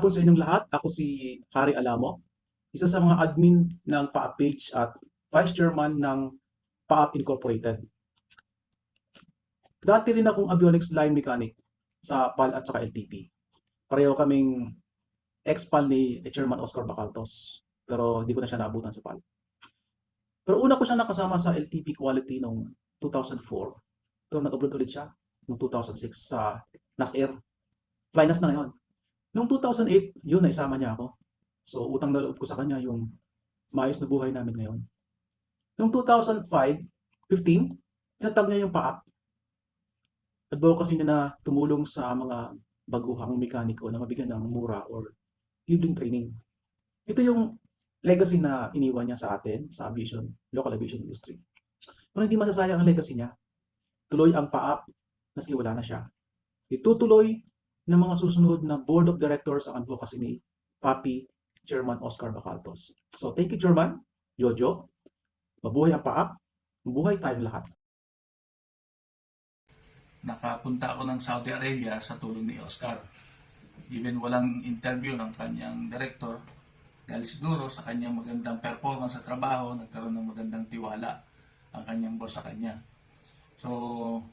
hapon sa inyong lahat. Ako si Harry Alamo, isa sa mga admin ng PAAP page at Vice Chairman ng PAAP Incorporated. Dati rin akong avionics line mechanic sa PAL at saka LTP. Pareho kaming ex-PAL ni Chairman Oscar Bacaltos, pero hindi ko na siya naabutan sa PAL. Pero una ko siya nakasama sa LTP Quality noong 2004. Pero nag-upload ulit siya noong 2006 sa NASAir. Flynas na ngayon. Noong 2008, yun, naisama niya ako. So, utang na loob ko sa kanya yung maayos na buhay namin ngayon. Noong 2005, 15, tinatag niya yung PAAP. Advocacy niya na tumulong sa mga baguhang mekaniko na mabigyan ng mura or libreng training. Ito yung legacy na iniwan niya sa atin sa aviation, local aviation industry. Pero hindi masasayang ang legacy niya. Tuloy ang PAAP, maski wala na siya. Itutuloy ng mga susunod na Board of Directors ang advocacy ni Papi Chairman Oscar Bacaltos. So thank you, Chairman Jojo. Mabuhay ang PAAP. Mabuhay tayong lahat. Nakapunta ako ng Saudi Arabia sa tulong ni Oscar. Even walang interview ng kanyang director, dahil siguro sa kanyang magandang performance sa trabaho, nagkaroon ng magandang tiwala ang kanyang boss sa kanya. So,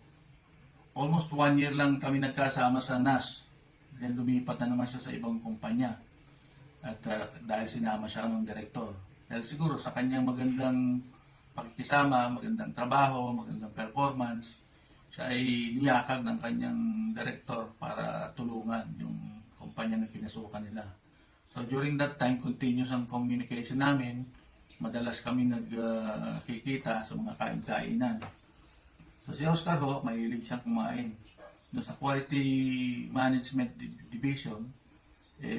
almost 1 year lang kami nagkasama sa NAS. Then lumipat na naman siya sa ibang kumpanya. At dahil sinama siya ng director. Dahil siguro sa kanyang magandang pakikisama, magandang trabaho, magandang performance, siya ay niyakag ng kanyang director para tulungan yung kumpanya na pinasukan nila. So during that time, continuous ang communication namin. Madalas kami nagkikita sa mga kain-kainan. So si Oscar ho, mahilig siyang kumain. No, sa Quality Management Division,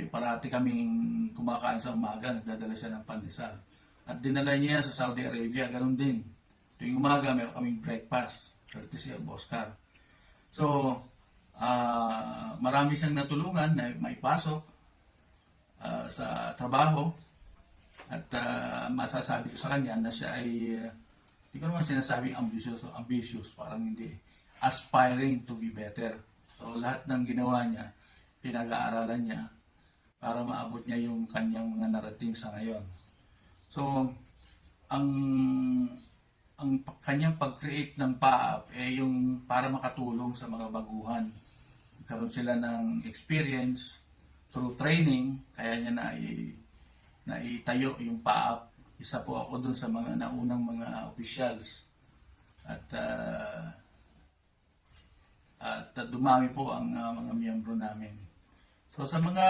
parati kaming kumakain sa umaga, nagdadala siya ng pandesal. At dinala niya sa Saudi Arabia, ganun din. Tuwing umaga, meron kaming breakfast, courtesy of Oscar. So, marami siyang natulungan na maipasok sa trabaho. At masasabi ko sa kanya na siya ay, hindi ko naman sinasabing ambitious, parang hindi, aspiring to be better. So, lahat ng ginawa niya, pinag-aaralan niya, para maabot niya yung kanyang mga narating sa ngayon. So, ang kanyang pag-create ng PAAP yung para makatulong sa mga baguhan. Karoon sila ng experience through training, kaya niya na itayo yung PAAP. Isa po ako dun sa mga naunang mga officials. At dumami po ang mga miyembro namin. So sa mga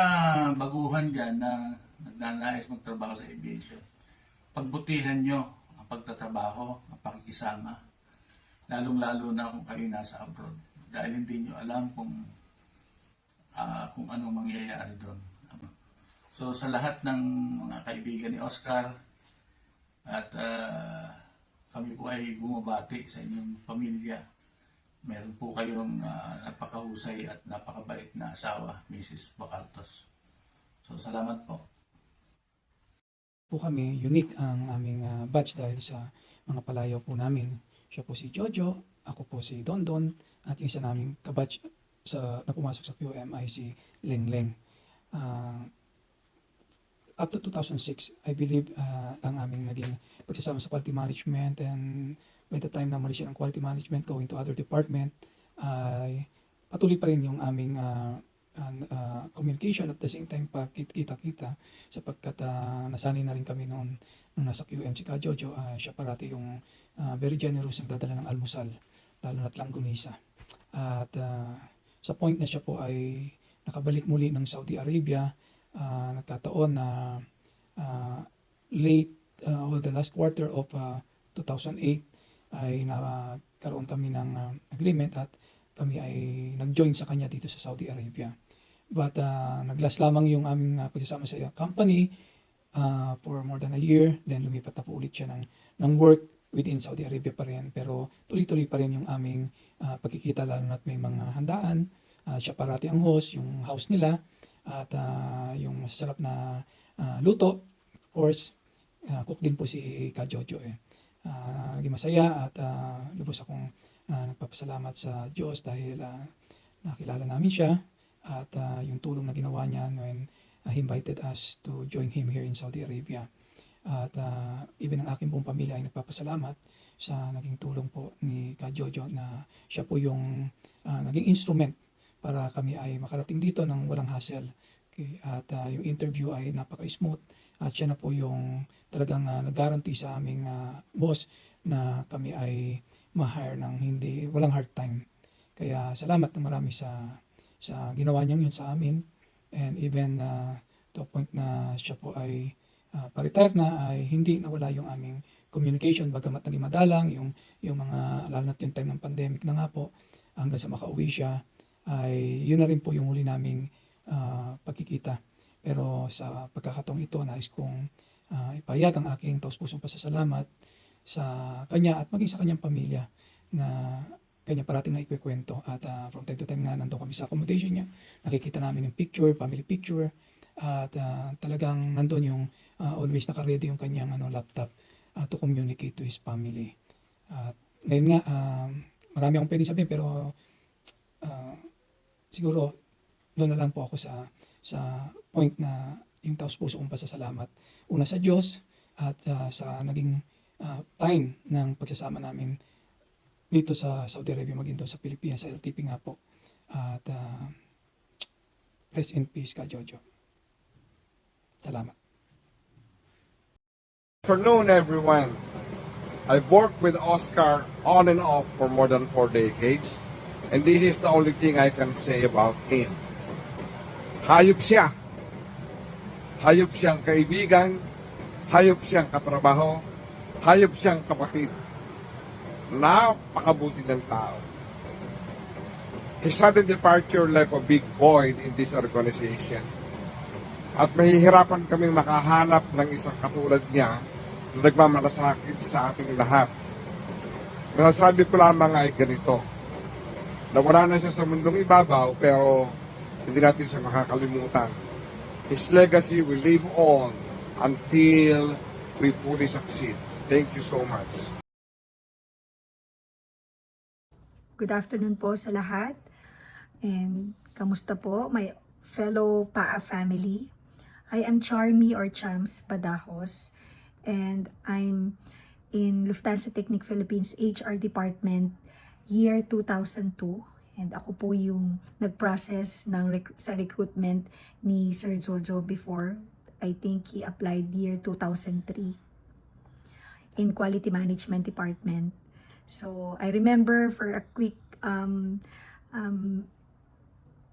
baguhan dyan na nagnanais magtrabaho sa aviation, pagbutihan nyo ang pagtatrabaho, ang pakikisama, lalong-lalo na kung kayo nasa abroad. Dahil hindi nyo alam kung anong mangyayari doon. So sa lahat ng mga kaibigan ni Oscar, at kami po ay bumabati sa inyong pamilya. Meron po kayong napakahusay at napakabait na asawa, Mrs. Bacaltos. So, salamat po. Kami, unique ang aming batch dahil sa mga palayaw po namin. Siya po si Jojo, ako po si Dondon, at yung isa naming kabatch na pumasok sa QM ay si Lengleng. Up to 2006, I believe ang aming naging pagsasama sa quality management, and by the time na mali siya ng quality management going to other department, ay patuloy pa rin yung aming communication, at the same time pa kita-kita sapagkat nasanay na rin kami noon nung nasa QM si Jojo. Siya parati yung very generous, nagdadala ng almusal, lalo na't langgunisa. At sa point na siya po ay nakabalik muli ng Saudi Arabia, nagkataon na late or the last quarter of 2008 ay nakaroon kami ng agreement at kami ay nag-join sa kanya dito sa Saudi Arabia. But nag-last lamang yung aming pagsasama sa company for more than a year. Then lumipat na po ulit siya ng work within Saudi Arabia pa rin. Pero tuloy-tuloy pa rin yung aming pagkikita, lalo na't may mga handaan. Siya parati ang host, yung house nila. At yung masasarap na luto, of course, cook din po si Jojo. Naging masaya at lubos akong nagpapasalamat sa Diyos dahil nakilala namin siya, at yung tulong na ginawa niya when he invited us to join him here in Saudi Arabia. At even ang aking buong pamilya ay nagpapasalamat sa naging tulong po ni Ka Jojo na siya po yung naging instrument para kami ay makarating dito ng walang hassle. Okay. At yung interview ay napaka-smooth at siya na po yung talagang nag-guarantee sa aming boss na kami ay ma-hire ng walang hard time. Kaya salamat na marami sa ginawa niya yun sa amin, and even to a point na siya po ay pa-retire na, ay hindi nawala yung aming communication, bagamat naging madalang yung mga, lalo na yung time ng pandemic na nga po, hanggang sa makauwi siya, ay yun na rin po yung huli naming pagkikita. Pero sa pagkakataong ito, nais kong ipahayag ang aking taus-pusong pasasalamat sa kanya at maging sa kanyang pamilya na kanya parating na ikikwento. At from time to time nga nandun kami sa accommodation niya, nakikita namin yung picture, family picture, at talagang nandun yung always naka-ready yung kanyang laptop to communicate to his family. At ngayon nga, marami akong pwedeng sabihin, pero siguro doon na lang po ako sa point na yung taus-puso kong pasasalamat. Una sa Diyos at sa naging time ng pagsasama namin dito sa Saudi Arabia, maging doon sa Pilipinas, sa LTP nga po. At rest in peace, Ka Jojo. Salamat. Afternoon, everyone. I've worked with Oscar on and off for more than 4 decades, and this is the only thing I can say about him. Hayop siya. Hayop siyang kaibigan, hayop siyang katrabaho, hayop siyang kapatid. Napakabuti ng tao. His sudden departure left a big void in this organization. At mahihirapan kaming makahanap ng isang katulad niya na nagmamalasakit sa ating lahat. Masasabi ko lamang ay ganito. Nawala na siya sa mundong ibabaw, pero hindi natin siya makakalimutan. His legacy will live on until we fully succeed. Thank you so much. Good afternoon po sa lahat. And kamusta po my fellow PAA family? I am Charmy or Chams Badajos, and I'm in Lufthansa Technic Philippines HR Department year 2002. And ako po yung nag-process sa recruitment ni Sir Jojo before. I think he applied year 2003 in Quality Management Department. So I remember, for a quick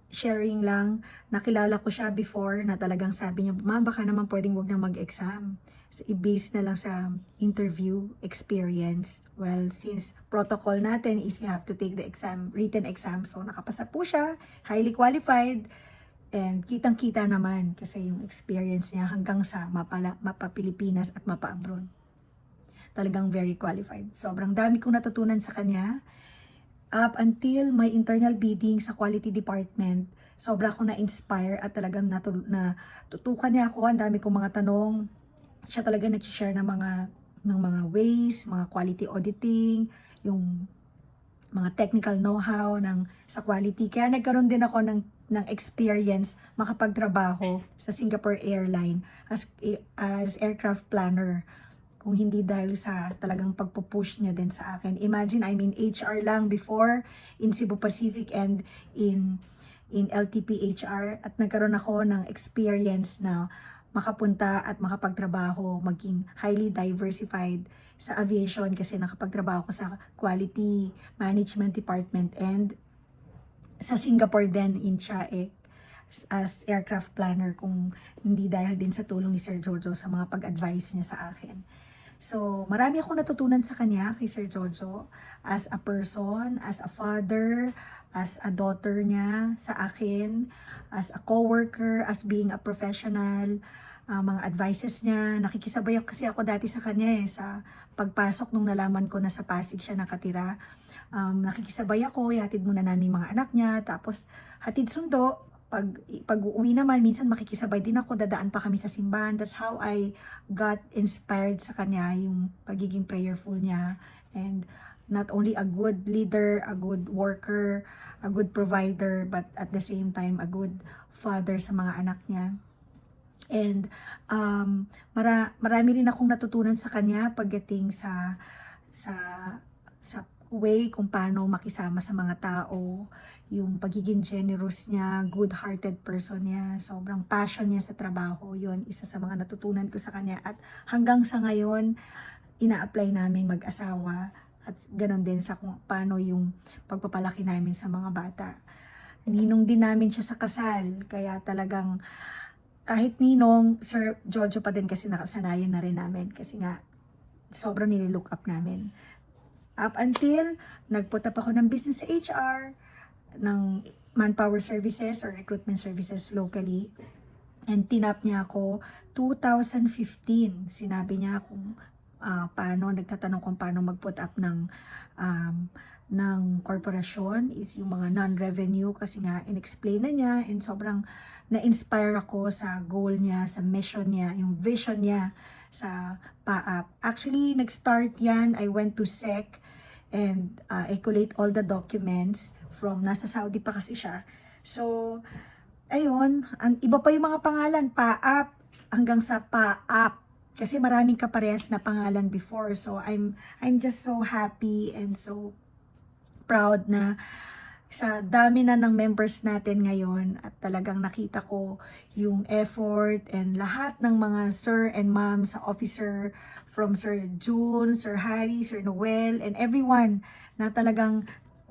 sharing lang, nakilala ko siya before na talagang sabi niya, "Ma'am, baka naman pwedeng wag na mag-exam. So, i-base na lang sa interview experience." Well, since protocol natin is you have to take the exam, written exam. So nakapasa po siya, highly qualified, and kitang-kita naman kasi yung experience niya hanggang sa mapa-Pilipinas at mapa-abroad. Talagang very qualified. Sobrang dami kong natutunan sa kanya. Up until my internal bidding sa quality department, sobra akong na-inspire at talagang natutukan niya ako. Ang dami kong mga tanong. Siya talaga nag-share ng mga ways, mga quality auditing, yung mga technical know-how sa quality. Kaya nagkaroon din ako ng experience makapagtrabaho sa Singapore Airline as aircraft planner. Kung hindi dahil sa talagang pagpupush niya din sa akin. Imagine, I'm in HR lang before, in Cebu Pacific and in LTP HR, at nagkaroon ako ng experience na makapunta at makapagtrabaho, maging highly diversified sa aviation kasi nakapagtrabaho ko sa Quality Management Department and sa Singapore din in CHAEC as aircraft planner, kung hindi dahil din sa tulong ni Sir Jojo sa mga pag-advise niya sa akin. So, marami akong natutunan sa kanya, kay Sir Jojo, as a person, as a father, as a daughter niya sa akin, as a co-worker, as being a professional, mga advices niya. Nakikisabay kasi ako dati sa kanya sa pagpasok nung nalaman ko na sa Pasig siya nakatira. Nakikisabay ako, ihatid muna namin mga anak niya, tapos hatid sundo. Pag uuwi naman, minsan makikisabay din ako, dadaan pa kami sa simbahan. That's how I got inspired sa kanya, yung pagiging prayerful niya. And not only a good leader, a good worker, a good provider, but at the same time, a good father sa mga anak niya. And marami rin akong natutunan sa kanya pagdating sa sa way kung paano makisama sa mga tao, yung pagiging generous niya, good-hearted person niya, sobrang passion niya sa trabaho, yun, isa sa mga natutunan ko sa kanya. At hanggang sa ngayon, ina-apply namin mag-asawa at ganon din sa kung paano yung pagpapalaki namin sa mga bata. Ninong din namin siya sa kasal, kaya talagang kahit ninong, Sir Jojo pa din kasi nakasanayan na rin namin kasi nga sobrang nililook up namin. Up until nag-put up ako ng business sa HR, ng manpower services or recruitment services locally. And tinap niya ako 2015. Sinabi niya kung paano, nagtatanong kung paano mag-put up ng korporasyon is yung mga non-revenue kasi nga in-explain na niya and sobrang na-inspire ako sa goal niya, sa mission niya, yung vision niya sa PAAP. Actually, nag-start yan. I went to SEC and I collate all the documents from nasa Saudi pa kasi siya. So, ayun, iba pa yung mga pangalan, PAAP hanggang sa PAAP. Kasi maraming kaparehas na pangalan before. So, I'm just so happy and so proud na sa dami na ng members natin ngayon at talagang nakita ko yung effort and lahat ng mga sir and ma'am sa officer from Sir June, Sir Harry, Sir Noel and everyone na talagang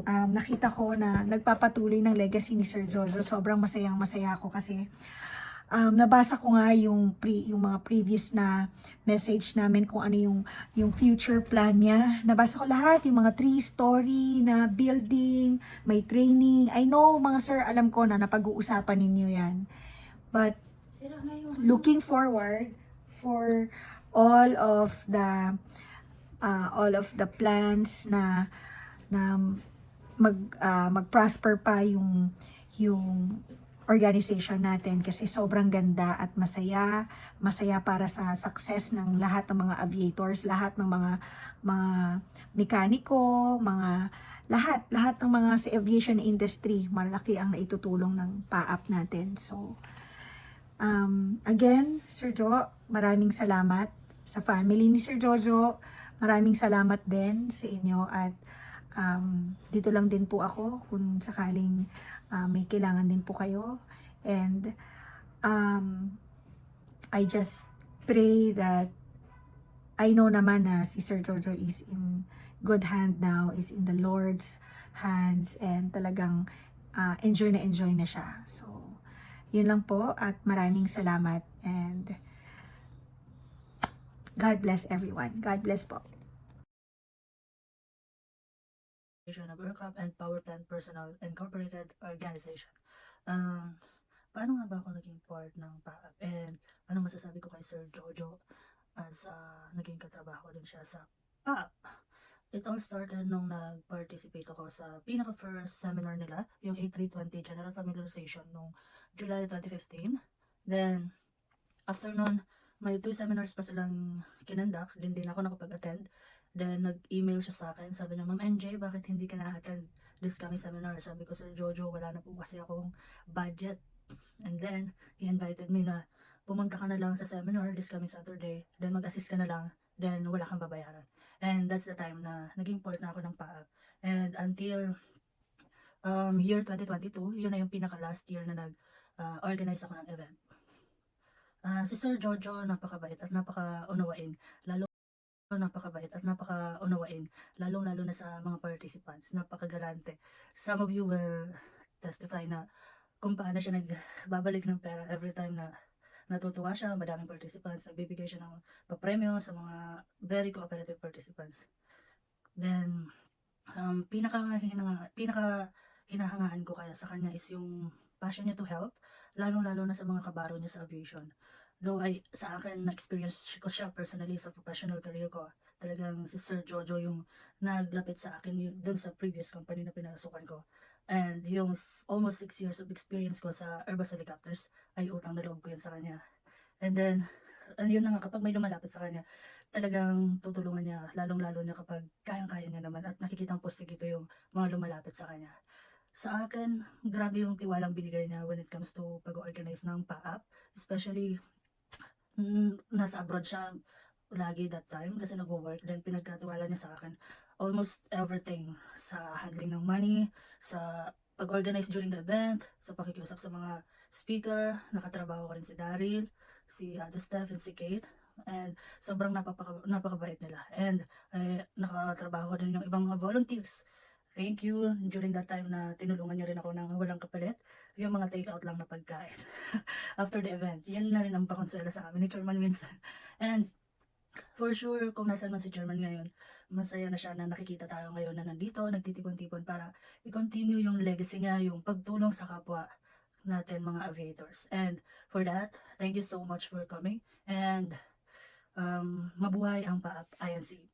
nakita ko na nagpapatuloy ng legacy ni Sir Jojo. Sobrang masaya ako kasi nabasa ko nga yung mga previous na message namin kung ano yung future plan niya. Nabasa ko lahat, yung mga 3-story na building, may training. I know, mga sir, alam ko na napag-uusapan ninyo yan. But, looking forward for all of the plans na mag-prosper pa yung organization natin kasi sobrang ganda at masaya para sa success ng lahat ng mga aviators, lahat ng mga mekaniko, lahat ng mga sa aviation industry, malaki ang naitutulong ng PAAP natin. So, again, Sir Jo, maraming salamat sa family ni Sir Jojo. Maraming salamat din sa inyo at dito lang din po ako kung sakaling may kailangan din po kayo. And I just pray that I know naman na si Sir Jojo is in good hand now, is in the Lord's hands and talagang enjoy na siya. So, yun lang po at maraming salamat and God bless everyone. God bless po. Of Aircraft and Power Plant Personnel Incorporated Organization. Paano nga ba ako naging part ng PAAP? And ano masasabi ko kay Sir Jojo as naging katrabaho din siya sa PAAP? It all started nung nag-participate ako sa pinaka-first seminar nila, yung A320 General Familiarization nung July 2015. Then, after nun, may 2 seminars pa silang kinandak, din ako nakapag-attend. Then, nag-email siya sa akin. Sabi niya, Ma'am NJ, bakit hindi ka na-attend this coming seminar? Sabi ko, Sir Jojo, wala na po kasi akong budget. And then, he invited me na pumunta ka na lang sa seminar this coming Saturday. Then, mag-assist ka na lang. Then, wala kang babayaran. And that's the time na naging part na ako ng PAAP. And until year 2022, yun na yung pinaka-last year na nag-organize ako ng event. Si Sir Jojo, napakabait at napaka-unawain. Lalong-lalo na sa mga participants, napakagalante. Some of you will testify na kung paano siya nagbabalik ng pera every time na natutuwa siya, madaming participants, nagbibigay siya ng papremyo sa mga very cooperative participants. Then, pinaka-hinahangaan ko kaya sa kanya is yung passion niya to help, lalong-lalo na sa mga kabaro niya sa aviation. Though sa akin, na-experience ko siya personally sa professional career ko. Talagang si Sir Jojo yung naglapit sa akin dun sa previous company na pinasukan ko. And yung almost 6 years of experience ko sa Airbus Helicopters ay utang na loob ko yan sa kanya. And then, yun na nga, kapag may lumalapit sa kanya, talagang tutulungan niya, lalong-lalo na kapag kayang-kaya niya naman at nakikitang porsigito yung mga lumalapit sa kanya. Sa akin, grabe yung tiwalang binigay niya when it comes to pag-organize ng PAAP, especially nasa abroad siya lagi that time kasi nag-work. Then pinagkatiwala niya sa akin almost everything sa handling ng money, sa pag-organize during the event, sa pakikiusap sa mga speaker. Nakatrabaho ko rin si Daryl, si Ate Steph, and si Kate. And sobrang napakabait nila. And nakatrabaho ko din yung ibang mga volunteers. Thank you during that time na tinulungan niyo rin ako ng walang kapalit. Yung mga take-out lang na pagkain after the event. Yan na rin ang pakonsuelo sa amin ni Chairman minsan. And for sure, kung nasan man si Chairman ngayon, masaya na siya na nakikita tayo ngayon na nandito, nagtitipon-tipon para i-continue yung legacy niya, yung pagtulong sa kapwa natin mga aviators. And for that, thank you so much for coming. And mabuhay ang PAAP INC.